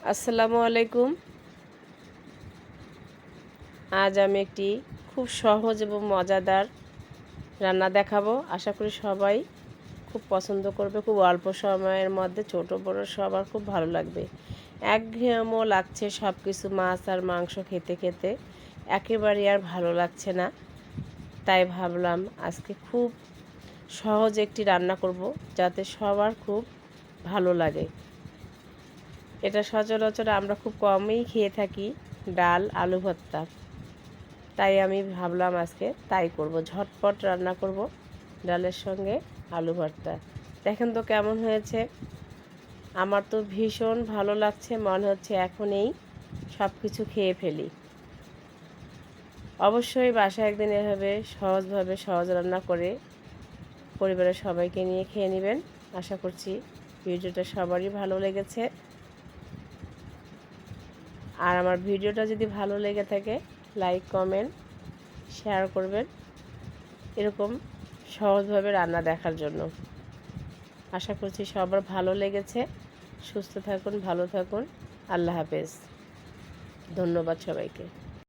আসসালামু আলাইকুম। আজ আমি একটি খুব সহজ এবং মজাদার রান্না দেখাবো। আশা করি সবাই খুব পছন্দ করবে। খুব অল্প সময়ের মধ্যে ছোট বড় সবার খুব ভালো লাগবে। একঘেয়েমও লাগছে সব কিছু মাছ আর মাংস খেতে খেতে একেবারেই আর ভালো লাগছে না। তাই ভাবলাম আজকে খুব সহজ একটি রান্না করব যাতে সবার খুব ভালো লাগে। এটা সচরাচর আমরা খুব কমই খেয়ে থাকি, ডাল আলু ভর্তা। তাই আমি ভাবলাম আজকে তাই করব, ঝটপট রান্না করব ডালের সঙ্গে আলু ভর্তা। দেখেন তো কেমন হয়েছে। আমার তো ভীষণ ভালো লাগছে, মনে হচ্ছে এখনই সব কিছু খেয়ে ফেলি। অবশ্যই বাসায় একদিন এভাবে সহজভাবে সহজ রান্না করে পরিবারের সবাইকে নিয়ে খেয়ে নেবেন। আশা করছি ভিডিওটা সবারই ভালো লেগেছে। আর আমার ভিডিওটা যদি ভালো লেগে থাকে লাইক কমেন্ট শেয়ার করবেন এরকম সহজভাবে রান্না দেখার জন্য। আশা করছি সবার ভালো লেগেছে। সুস্থ থাকুন, ভালো থাকুন। আল্লাহ হাফেজ। ধন্যবাদ সবাইকে।